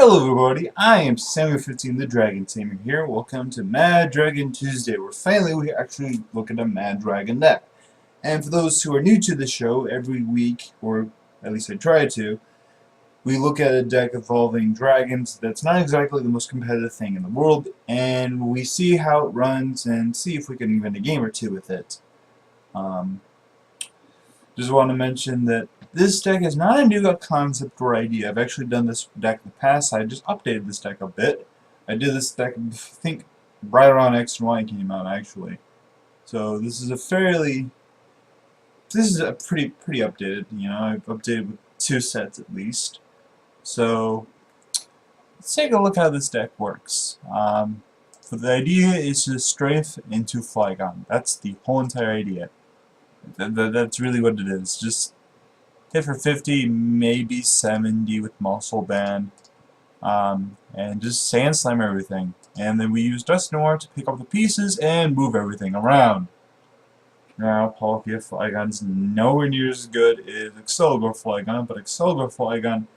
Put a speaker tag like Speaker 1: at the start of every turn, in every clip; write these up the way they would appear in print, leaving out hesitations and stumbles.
Speaker 1: Hello everybody, I am Samuel15 the Dragon Tamer here. Welcome to Mad Dragon Tuesday, where finally we actually look at a Mad Dragon deck. And for those who are new to the show, every week, or at least I try to, we look at a deck involving dragons that's not exactly the most competitive thing in the world, and we see how it runs and see if we can win a game or two with it. Just want to mention that this deck is not a new concept or idea. I've actually done this deck in the past. I just updated this deck a bit. I did this deck, I think, right around X and Y came out, actually. So this is a pretty updated. You know, I've updated with 2 sets at least. So let's take a look how this deck works. So the idea is to strafe into Flygon. That's the whole entire idea. That's really what it is. Just hit for 50, maybe 70 with Muscle Band, and just Sand Slam everything. And then we use Dust Noir to pick up the pieces and move everything around. Now, Palkia Flygon's nowhere near as good as Excalibur Flygon, but Excalibur Flygon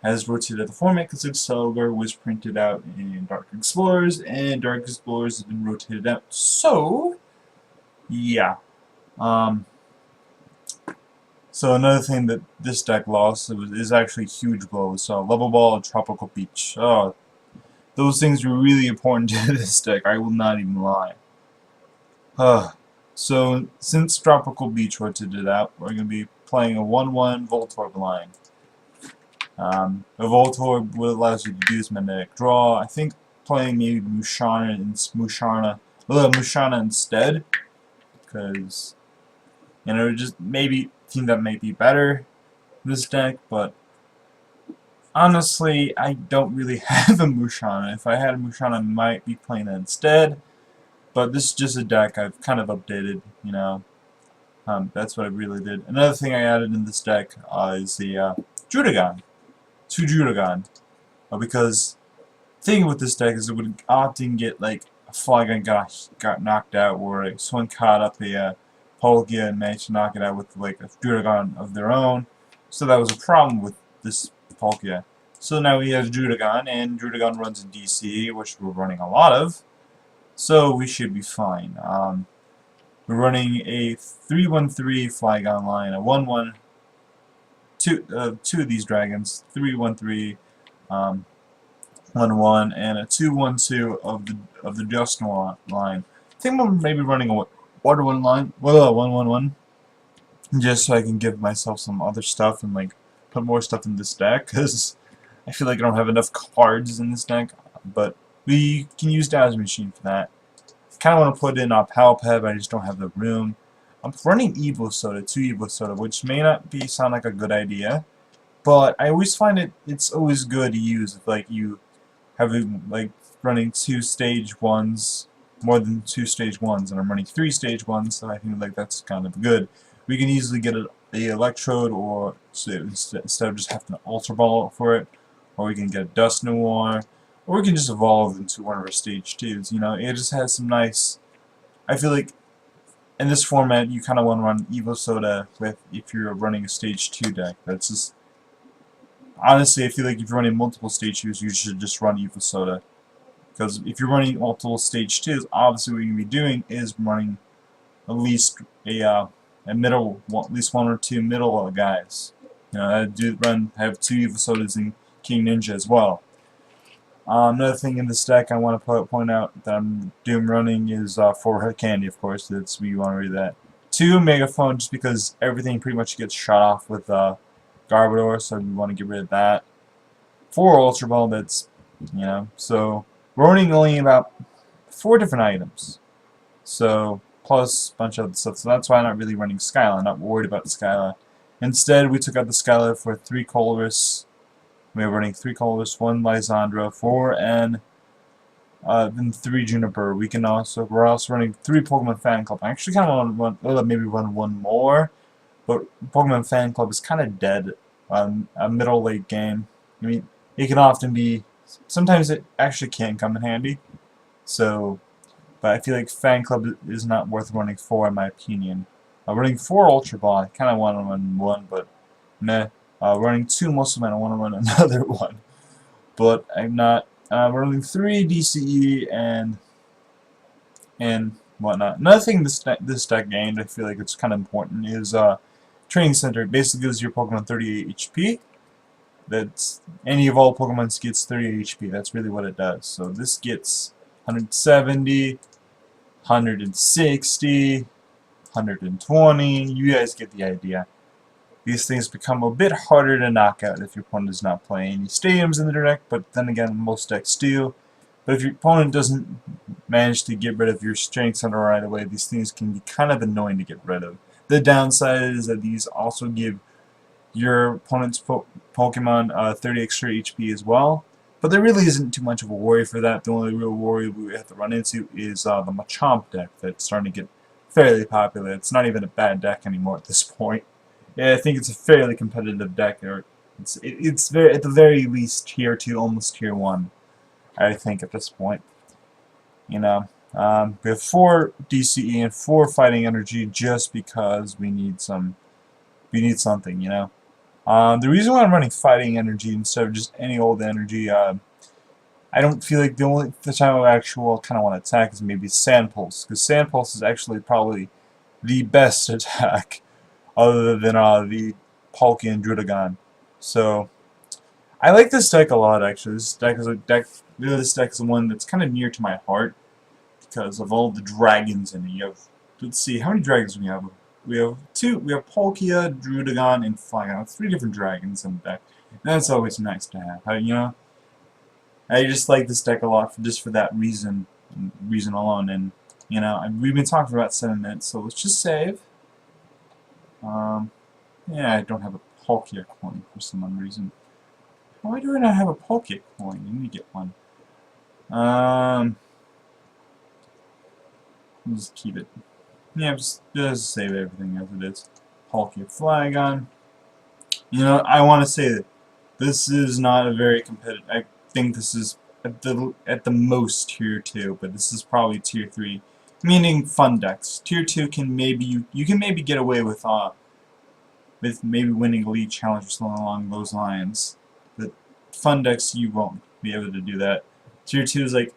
Speaker 1: has rotated the format because Excalibur was printed out in Dark Explorers, and Dark Explorers has been rotated out. So, yeah. So another thing that this deck lost is actually huge blows. So Level Ball and Tropical Beach. Oh, those things were really important to this deck. I will not even lie. So since Tropical Beach rotated out, we're going to be playing a 1/1 Voltorb line. A Voltorb what allows you to do is Magnetic Draw. I think playing maybe Mushana instead, because you know, just maybe team that may be better in this deck, but honestly, I don't really have a Mushana. If I had a Mushana, I might be playing that instead, but this is just a deck I've kind of updated, you know. That's what I really did. Another thing I added in this deck is the Judagon. 2 Judagon. Because the thing with this deck is it would often get, like, a Flygon got knocked out, or like, someone caught up a Palkia and managed to knock it out with like a Judagon of their own. So that was a problem with this Palkia. So now he has Judagon, and Judagon runs in DC, which we're running a lot of. So we should be fine. We're running a 3/1/3 Flygon line, a 1/1, two of these dragons, 3/1/3, 1/1, and a 2/1/2 of the Just line. I think we're maybe running a 1/1 line, 1/1/1, just so I can give myself some other stuff and like put more stuff in this deck, because I feel like I don't have enough cards in this deck. But we can use Dazzle Machine for that. I kind of want to put in Palkia, but I just don't have the room. I'm running Evo Soda, 2 Evo Soda, which may not sound like a good idea, but I always find it's always good to use if like you have like running 2 stage 1s. More than 2 stage 1s, and I'm running 3 stage 1s, so I think like that's kind of good. We can easily get a Electrode, or so instead of just having to Ultra Ball for it, or we can get a Dust Noir, or we can just evolve into one of our stage 2s. You know, it just has some nice. I feel like in this format, you kind of want to run Evo Soda with if you're running a stage 2 deck. That's just honestly, I feel like if you're running multiple stage 2s, you should just run Evo Soda. Because if you're running multiple stage 2s, obviously what you're going to be doing is running at least a middle, at least 1 or 2 middle guys. You know, I have 2 Evo Sodas in King Ninja as well. Another thing in this deck I want to point out that I'm running is 4 Hurt Candy, of course. That's what you want to read that. 2 Megaphone, just because everything pretty much gets shot off with Garbodor, so we want to get rid of that. 4 Ultra Ball, that's, you know, so we're running only about 4 different items, so plus a bunch of other stuff. So that's why I'm not really running Skyla. I'm not worried about Skyla. Instead, we took out the Skyla for 3 Colress. We're running 3 Colress, 1 Lysandra, 4 N, then 3 Juniper. We're also running 3 Pokemon Fan Club. I actually kind of want to maybe run 1 more, but Pokemon Fan Club is kind of dead on a middle-late game. I mean, it can often be. Sometimes it actually can come in handy, so, but I feel like Fan Club is not worth running 4 in my opinion. Running 4 Ultra Ball, I kind of want to run 1, but meh. Running 2 Muscle Man, I want to run another one. but I'm not. We're running 3 DCE and whatnot. Another thing this deck gained, I feel like it's kind of important, is Training Center. It basically gives your Pokemon 38 HP. That's any of all Pokemon gets 38 HP. That's really what it does. So this gets 170, 160, 120. You guys get the idea. These things become a bit harder to knock out if your opponent does not play any stadiums in their deck, but then again, most decks do. But if your opponent doesn't manage to get rid of your Strength Center right away, these things can be kind of annoying to get rid of. The downside is that these also give your opponent's Pokemon 30 extra HP as well. But there really isn't too much of a worry for that. The only real worry we have to run into is the Machamp deck that's starting to get fairly popular. It's not even a bad deck anymore at this point. Yeah, I think it's a fairly competitive deck. Or it's very, at the very least tier 2, almost tier 1. I think at this point. You know, we have 4 DCE and 4 Fighting Energy just because we need something. You know. The reason why I'm running Fighting Energy instead of just any old energy, I don't feel like the time I actually kind of want to attack is maybe Sand Pulse, because Sand Pulse is actually probably the best attack other than the Palkia and Drudagon. So I like this deck a lot actually. This deck is one that's kind of near to my heart because of all the dragons in it. You have, let's see, how many dragons do we have? We have 2. We have Palkia, Drudagon, and Flygon. 3 different dragons in the deck. And that's always nice to have. You know, I just like this deck a lot just for that reason alone. And you know, we've been talking for about 7 minutes, so let's just save. Yeah, I don't have a Palkia coin for some unknown reason. Why do I not have a Palkia coin? I need to get one. Just keep it. Yeah, just save everything as it is. Palkia, Flygon. You know, I want to say that this is not a very competitive. I think this is at the most tier 2, but this is probably tier 3, meaning fun decks. Tier 2 can maybe you can maybe get away with maybe winning a league challenge or something along those lines. But fun decks, you won't be able to do that. Tier 2 is like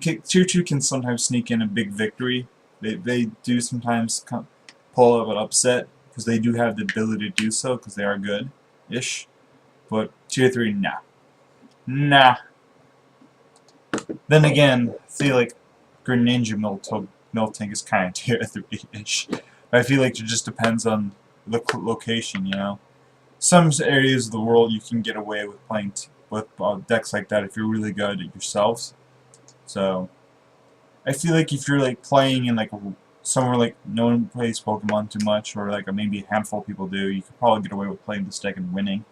Speaker 1: tier 2 can sometimes sneak in a big victory. They do sometimes pull up an upset because they do have the ability to do so because they are good-ish. But tier 3, nah. Nah. Then again, I feel like Greninja Miltank is kind of tier 3-ish. I feel like it just depends on the location, you know. Some areas of the world you can get away with playing with decks like that if you're really good at yourselves. So I feel like if you're like playing in like somewhere like no one plays Pokemon too much, or like maybe a handful of people do, you could probably get away with playing this deck and winning.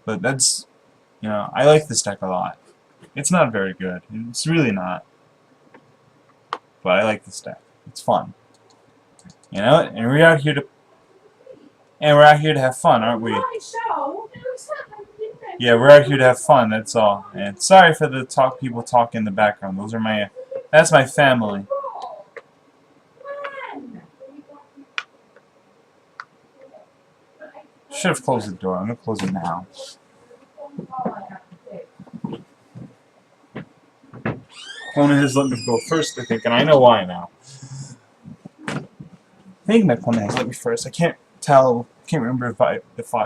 Speaker 1: But that's, you know, I like this deck a lot. It's not very good. It's really not. But I like this deck. It's fun. You know, and we're out here to have fun, aren't we? Yeah, we're out here to have fun, that's all. And sorry for the people talking in the background. That's my family. Should have closed the door. I'm gonna close it now. Opponent has let me go first, I think, and I know why now. I think my opponent has let me first. I can't remember if my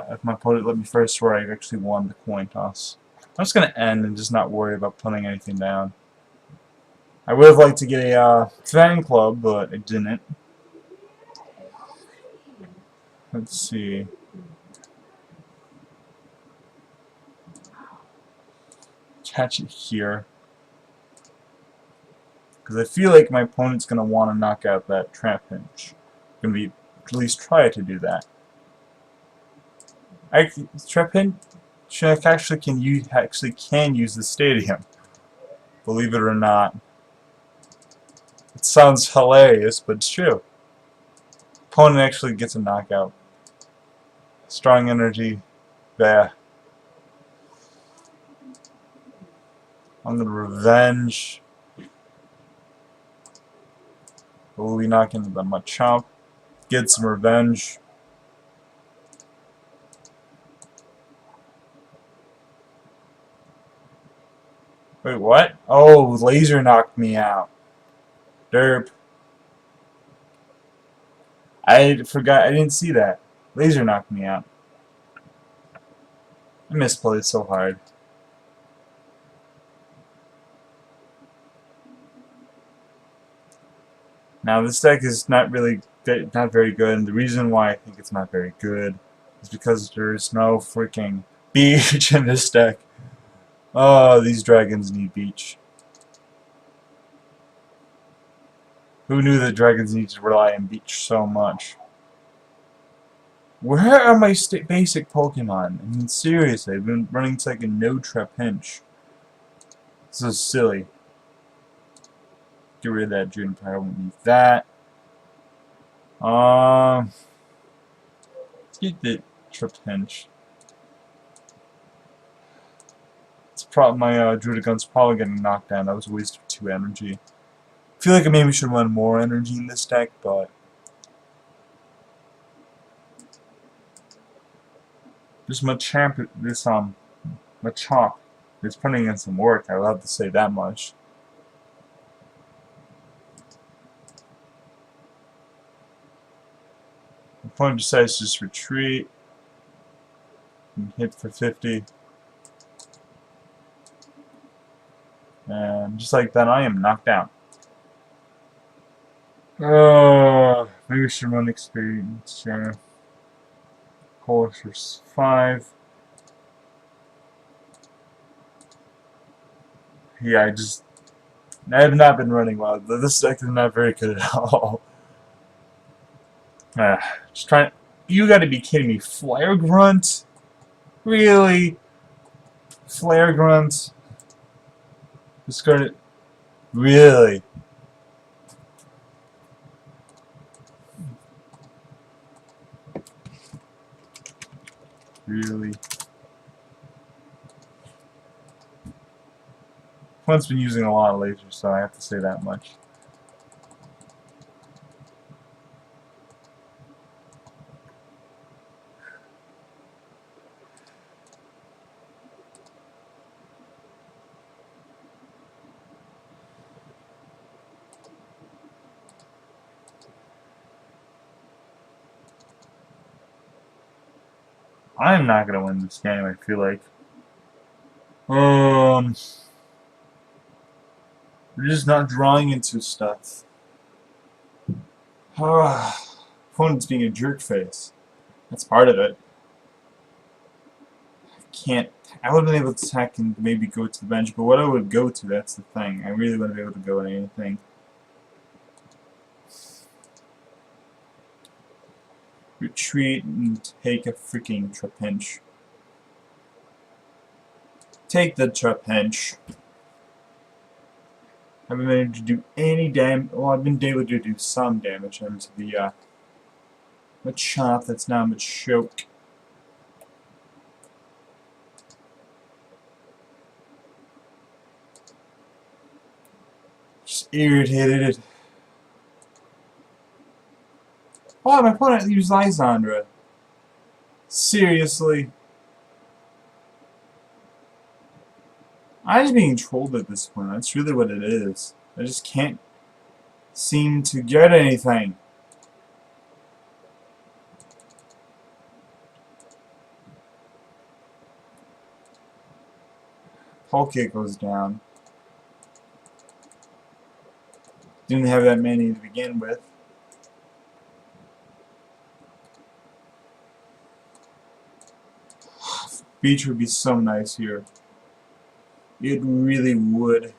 Speaker 1: opponent let me first or I actually won the coin toss. I'm just gonna end and just not worry about putting anything down. I would have liked to get a fan club, but I didn't. Let's see. Catch it here. Because I feel like my opponent's going to want to knock out that Trapinch. Going to be at least try to do that. Trapinch actually can use the stadium. Believe it or not. It sounds hilarious, but it's true. Opponent actually gets a knockout. Strong energy. There. I'm going to revenge. Will we knock into the Machamp? Get some revenge. Wait, what? Oh, laser knocked me out. Derp. I forgot. I didn't see that. Laser knocked me out. I misplayed so hard. Now this deck is not very good, and the reason why I think it's not very good is because there's no freaking beach in this deck. Oh, these dragons need beach. Who knew that dragons need to rely on beach so much? Where are my basic Pokemon? I mean, seriously, I've been running to like a no Trapinch. This is silly. Get rid of that Juniper. I won't need that. Let's get the Trapinch. It's probably my Druidigun's probably getting knocked down. That was a waste of 2 energy. I feel like I maybe should run more energy in this deck, but this Machamp, Machop is putting in some work. I would have to say that much. The opponent decides to just retreat and hit for 50. And just like that, I am knocked out. Maybe we should run experience. Sure. Horse for 5. Yeah, I have not been running well. This deck is not very good at all. Just trying. You gotta be kidding me. Flare Grunt? Really? Flare Grunt? Discard it. Really? Really? One's been using a lot of lasers, so I have to say that much. I'm not gonna win this game, I feel like. We're just not drawing into stuff. Opponent's being a jerk face. That's part of it. I would have been able to attack and maybe go to the bench, but what I would go to, that's the thing. I really wouldn't be able to go to anything. Retreat and take a freaking Trapinch. Take the Trapinch. I haven't been able to do any damage. Well, I've been able to do some damage into the Machop that's now Machoke. Just irritated. Oh, my opponent used Lysandra. Seriously? I'm just being trolled at this point. That's really what it is. I just can't seem to get anything. Palkia goes down. Didn't have that many to begin with. Beach would be so nice here. It really would.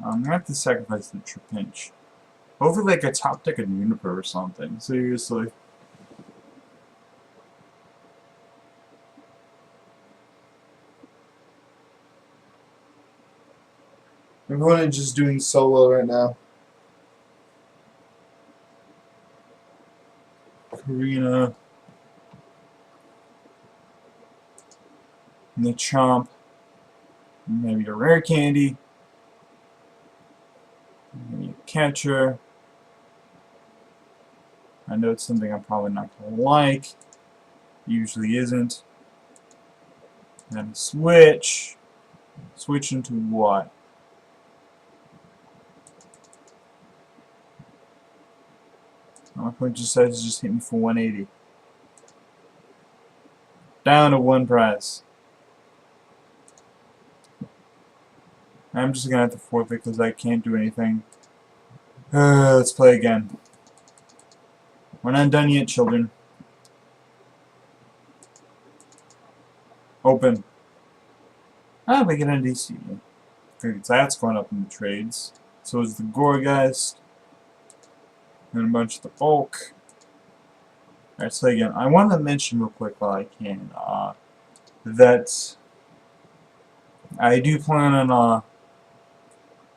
Speaker 1: I'm gonna have to sacrifice the Trapinch. Hopefully, like a top deck of Juniper or something. Seriously. Everyone is just doing solo right now. Karina. And the Chomp. Maybe a rare candy. Maybe a catcher. I know it's something I'm probably not going to like. Usually isn't. Then switch. Switch into what? My opponent decides to just hit me for 180. Down to 1 prize. I'm just gonna have to forfeit because I can't do anything. Let's play again. We're not done yet, children. Open. Ah, we get an DC. That's going up in the trades. So is the Gorgeist. And a bunch of the bulk. Alright, so again, I want to mention real quick while I can, that I do plan on,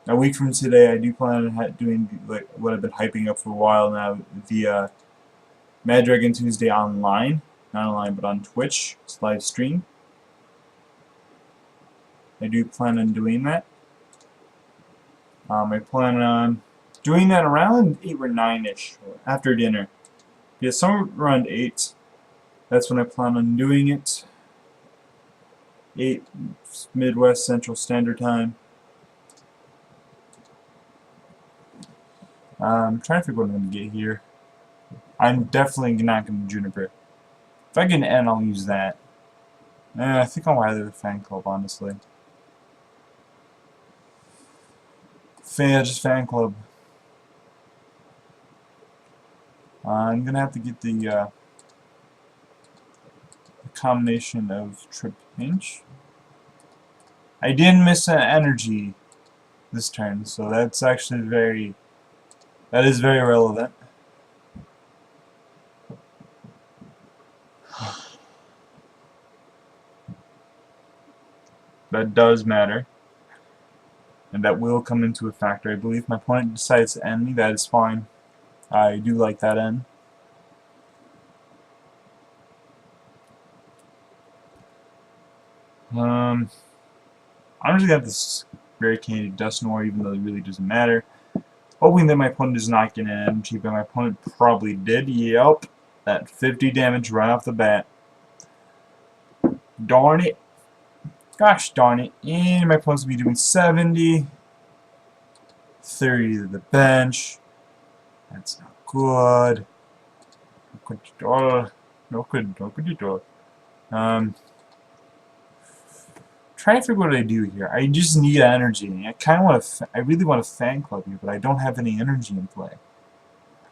Speaker 1: a week from today, I do plan on doing like what I've been hyping up for a while now, the Mad Dragon Tuesday online. Not online, but on Twitch. It's live stream. I do plan on doing that. I plan on doing that around 8 or 9-ish, after dinner. Yeah, somewhere around 8. That's when I plan on doing it. 8 Midwest Central Standard Time. I'm trying to figure what I'm going to get here. I'm definitely not going to Juniper. If I get an N, I'll use that. I think I'll rather the Fan Club, honestly. Just Fan Club. I'm going to have to get the combination of Trip Pinch. I didn't miss an energy this turn, so that's actually that is very relevant. That does matter. And that will come into a factor. I believe my opponent decides to end me, that is fine. I do like that end. I'm just gonna have this Rare Candy Dusknoir, even though it really doesn't matter. Hoping that my opponent does not get an energy, but my opponent probably did. Yep. That 50 damage right off the bat. Darn it. Gosh darn it. And my opponent's going to be doing 70. 30 to the bench. That's not good. No good. Trying to figure what I do here. I just need energy. I really want a Fan Club here, but I don't have any energy in play.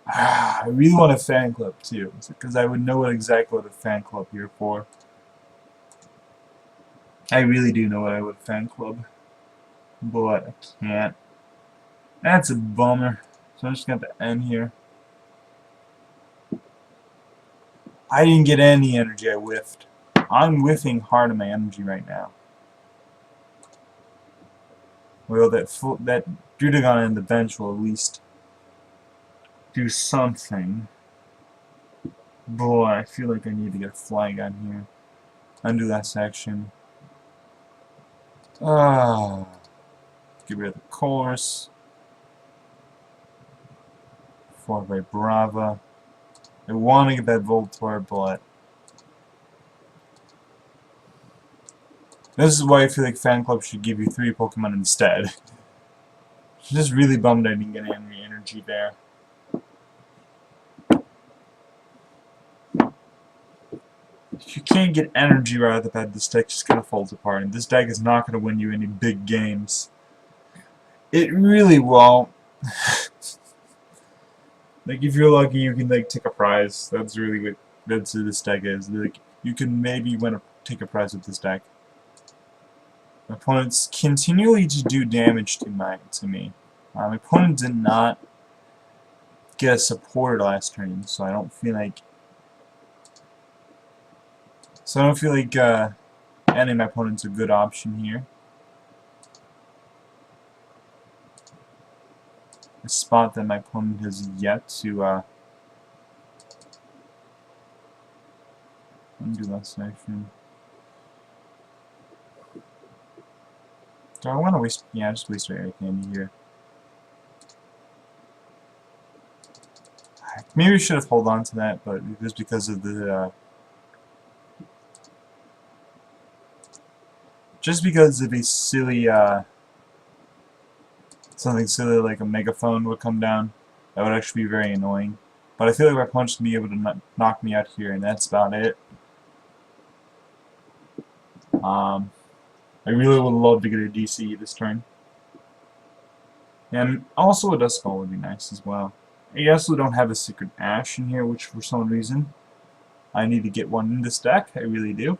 Speaker 1: I really want a Fan Club too, because I would know exactly what a Fan Club here for. I really do know what I would Fan Club, but I can't. That's a bummer. So I'm just gonna have to end here. I didn't get any energy. I whiffed. I'm whiffing hard on my energy right now. Well, that Drudagon in the bench will at least do something. Boy, I feel like I need to get a Flygon here. Undo that section. Get rid of the course. 4 by Brava. I want to get that Voltorb, but this is why I feel like Fan Club should give you 3 Pokemon instead. I'm just really bummed I didn't get any energy there. If you can't get energy right off the bat, this deck just kind of falls apart, and this deck is not going to win you any big games. It really won't. Like, if you're lucky, you can, like, take a prize. That's really what this deck is. Like, you can maybe take a prize with this deck. My opponents continually to do damage to me. My opponent did not get a supporter last turn, so I don't feel like ending my opponent's a good option here. A spot that my opponent has yet to undo that section. Do I want to waste? Yeah, just waste Rare Candy here. Maybe we should have held on to that, but it was because of the just because of a silly, something silly like a megaphone would come down, that would actually be very annoying. But I feel like my opponent's gonna be able to knock me out here, and that's about it. I really would love to get a DC this turn. And also a Dust Skull would be nice as well. I also don't have a Secret Ash in here, which for some reason I need to get one in this deck. I really do.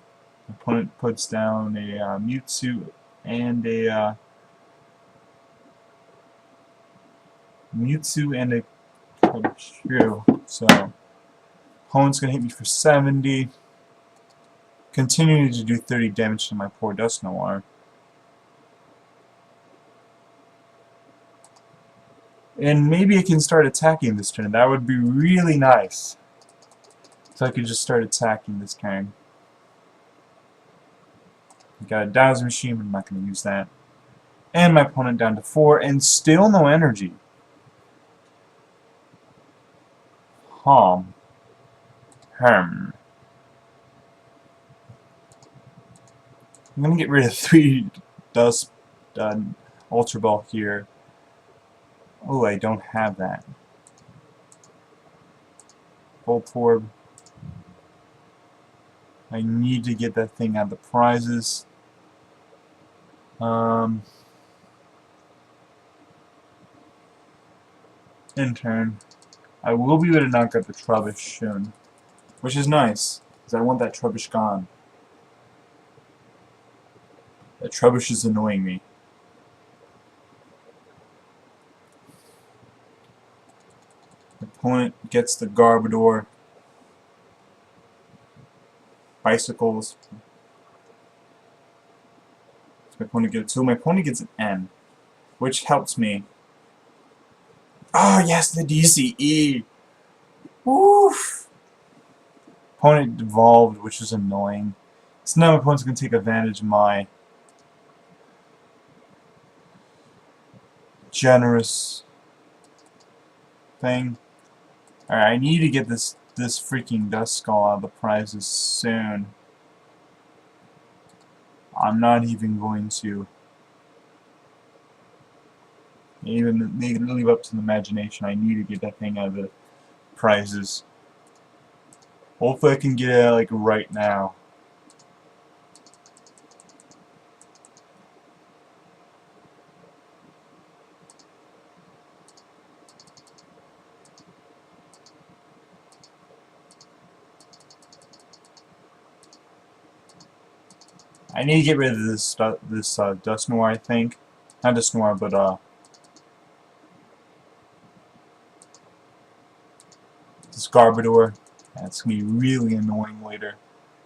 Speaker 1: My opponent puts down a Mewtwo and a Pikachu. So opponent's gonna hit me for 70, continuing to do 30 damage to my poor Dusknoir. And maybe I can start attacking this turn. That would be really nice. So I could just start attacking this turn. Got a Dazzle Machine, but I'm not going to use that. And my opponent down to 4, and still no energy. I'm going to get rid of 3 Dust Ultra Ball here. Oh, I don't have that. Volt Orb. I need to get that thing out of the prizes. In turn, I will be able to knock out the Trubbish soon, which is nice, because I want that Trubbish gone. That Trubbish is annoying me. The opponent gets the Garbodor. Bicycles. My opponent gets 2. My opponent gets an N, which helps me. Oh yes, the DCE. Woof. Opponent evolved, which is annoying. So now my opponent's gonna take advantage of my generous thing. Alright, I need to get this freaking Dust Skull out of the prizes soon. I'm not even going to even leave up to the imagination. I need to get that thing out of the prizes. Hopefully I can get it like right now. I need to get rid of this Dusknoir, I think. Not Dusknoir, but this Garbodor. That's gonna be really annoying later.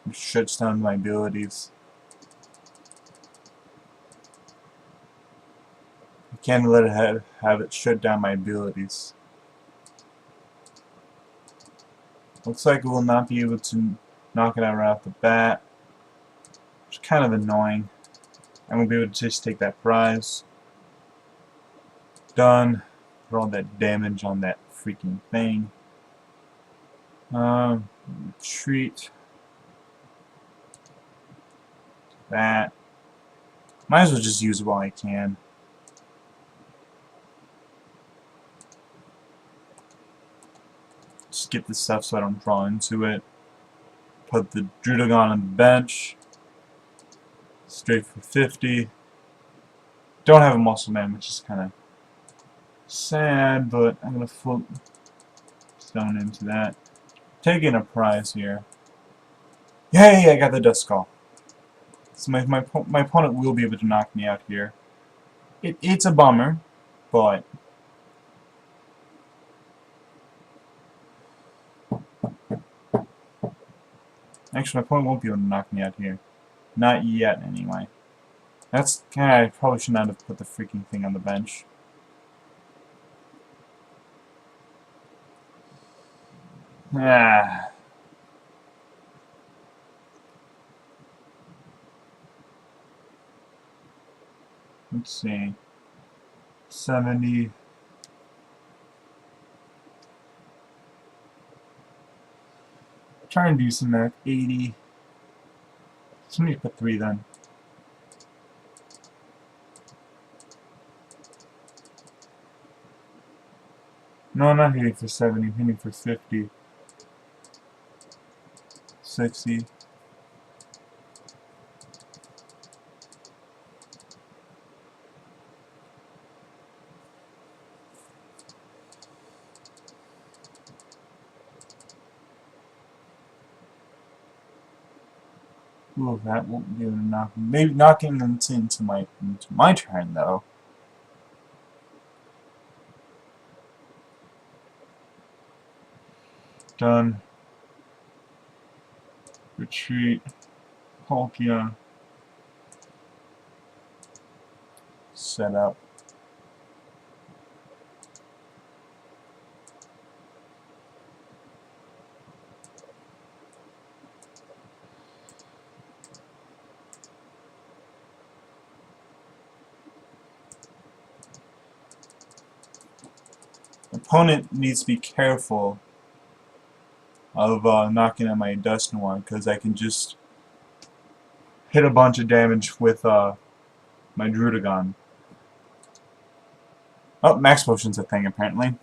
Speaker 1: It shuts down my abilities. I can't let it have it shut down my abilities. Looks like it will not be able to knock it out right off the bat. Which is kind of annoying. I won't be able to just take that prize. Done. Put all that damage on that freaking thing. Retreat. That. Might as well just use it while I can. Just get this stuff so I don't draw into it. Put the Drudagon on the bench. Straight for 50. Don't have a Muscle Man, which is kind of sad, but I'm going to flip Stone into that. Taking a prize here. Yay, I got the Dust Skull. So my opponent will be able to knock me out here. It's a bummer, but actually my opponent won't be able to knock me out here. Not yet, anyway. That's I probably should not have put the freaking thing on the bench. Ah. Let's see. 70. Try and do some math. 80. Somebody put 3 then. No, I'm not hitting for 70, I'm hitting for 50. 60. Ooh, that won't be able to knock. Maybe knocking them into my turn though. Done. Retreat. Palkia. Set up. Opponent needs to be careful of knocking at my Dusknoir, because I can just hit a bunch of damage with my Drudagon. Oh, Max Potion's a thing apparently.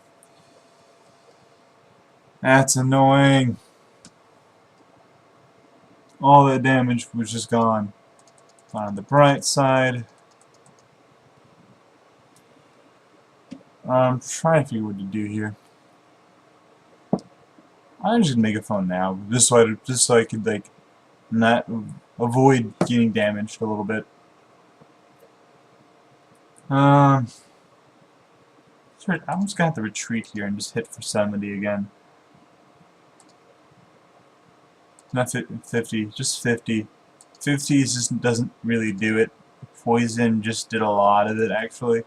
Speaker 1: That's annoying. All that damage was just gone. On the bright side, I'm trying to figure what to do here. I'm just gonna make a phone now, just so I could like not avoid getting damaged a little bit. I'm just gonna have to retreat here and just hit for 70 again. Not 50, just 50. 50 just doesn't really do it. Poison just did a lot of it actually.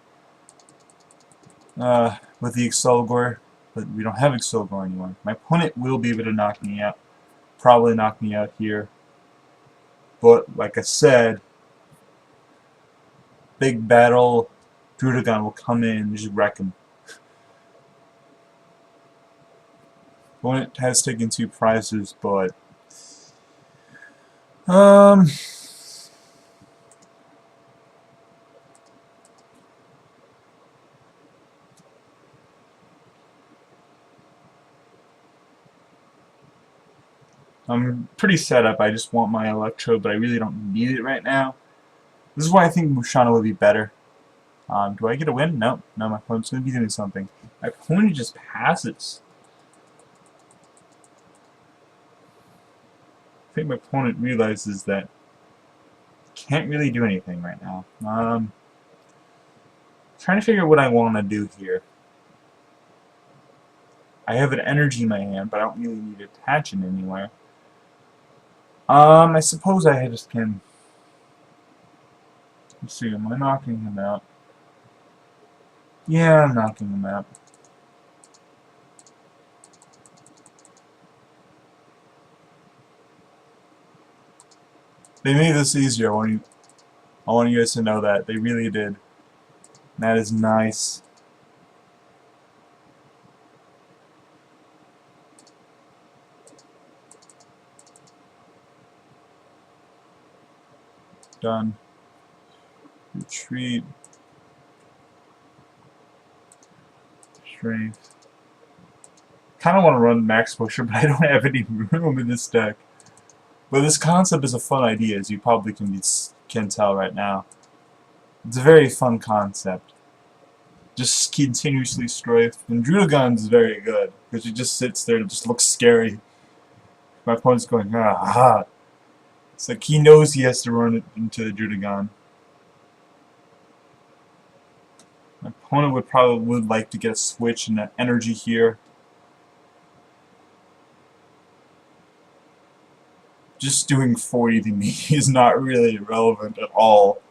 Speaker 1: With the Excelgor, but we don't have Excelgor anymore. My opponent will be able to knock me out. Probably knock me out here. But like I said, big battle, Drudagon will come in and just wreck him. Opponent has taken 2 prizes, but I'm pretty set up. I just want my Electro, but I really don't need it right now. This is why I think Mushana would be better. Do I get a win? No. No, my opponent's going to be doing something. My opponent just passes. I think my opponent realizes that he can't really do anything right now. Trying to figure out what I want to do here. I have an energy in my hand, but I don't really need to attach it anywhere. I suppose I just can... Let's see, am I knocking him out? Yeah, I'm knocking him out. They made this easier. I want you guys to know that. They really did. That is nice. Done. Retreat. Strength. Kind of want to run Max Pusher, but I don't have any room in this deck. But this concept is a fun idea, as you probably can tell right now. It's a very fun concept. Just continuously strafe. And Drudagon is very good, because he just sits there and just looks scary. My opponent's going, ah. It's like he knows he has to run it into the Drudagon. My opponent would like to get a switch and an energy here. Just doing 40 to me is not really relevant at all.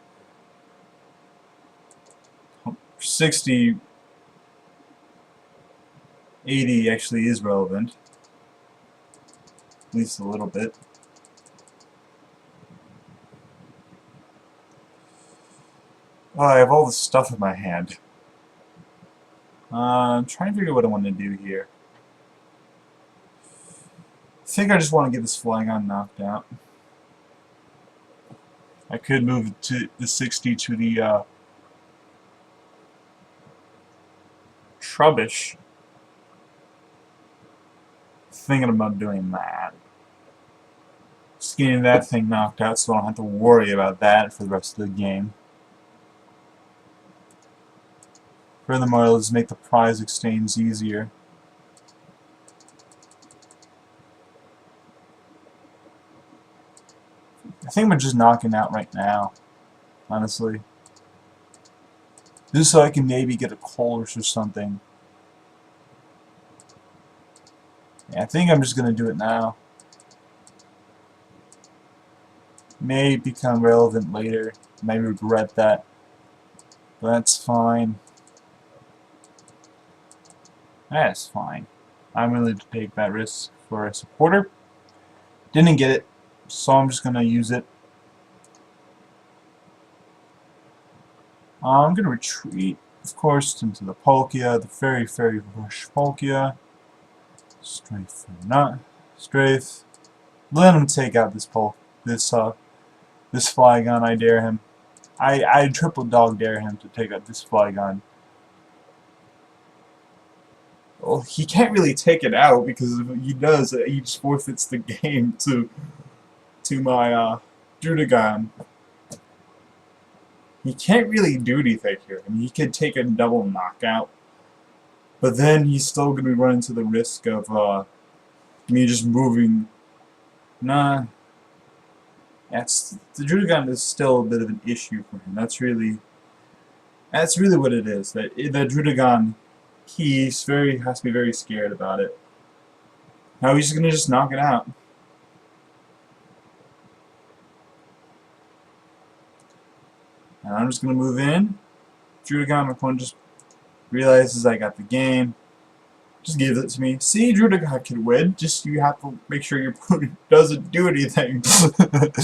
Speaker 1: 60, 80 actually is relevant. At least a little bit. Oh, I have all this stuff in my hand. I'm trying to figure out what I want to do here. I think I just want to get this Flygon knocked out. I could move to the 60 to the Trubbish. thinking about doing that. Just getting that thing knocked out so I don't have to worry about that for the rest of the game. Furthermore, let's make the prize exchange easier. I think I'm just knocking out right now, honestly. Just so I can maybe get a Colress or something. Yeah, I think I'm just gonna do it now. May become relevant later. May regret that. But that's fine. That's fine. I'm willing to take that risk for a supporter. Didn't get it, so I'm just gonna use it. I'm gonna retreat, of course, into the Palkia, the very, very rush Palkia. Strafe or not. Strafe. Let him take out this Flygon. I dare him. I triple dog dare him to take out this Flygon. Well, he can't really take it out because if he does, he just forfeits the game to my Drudagon. He can't really do anything here. I mean, he could take a double knockout, but then he's still going to run into the risk of me just moving. Nah. The Drudagon is still a bit of an issue for him. That's really what it is. That Drudagon, has to be very scared about it. Now he's gonna just knock it out. And I'm just gonna move in. Drudagon, my opponent just realizes I got the game. Just gives it to me. See, Drudagon can win. Just you have to make sure your opponent doesn't do anything. But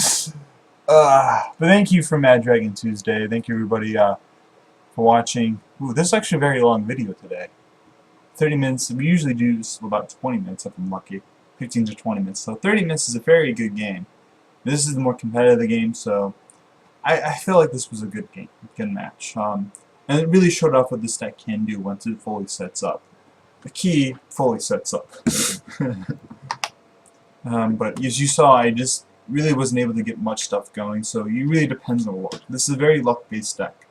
Speaker 1: thank you for Mad Dragon Tuesday. Thank you everybody for watching. Ooh, this is actually a very long video today. 30 minutes. We usually do about 20 minutes if I'm lucky. 15 to 20 minutes. So 30 minutes is a very good game. This is the more competitive game, so I feel like this was a good game, good match. And it really showed off what this deck can do once it fully sets up. The key fully sets up. But as you saw, I just really wasn't able to get much stuff going, so it really depends on luck. This is a very luck-based deck.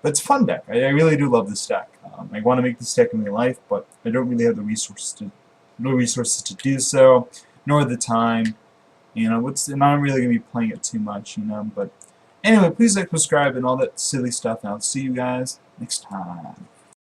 Speaker 1: But it's a fun deck. I really do love this deck. I want to make this deck in real life, but I don't really have the resources to do so, nor the time. You know, and I'm really gonna be playing it too much, you know. But anyway, please like, subscribe, and all that silly stuff. And I'll see you guys next time.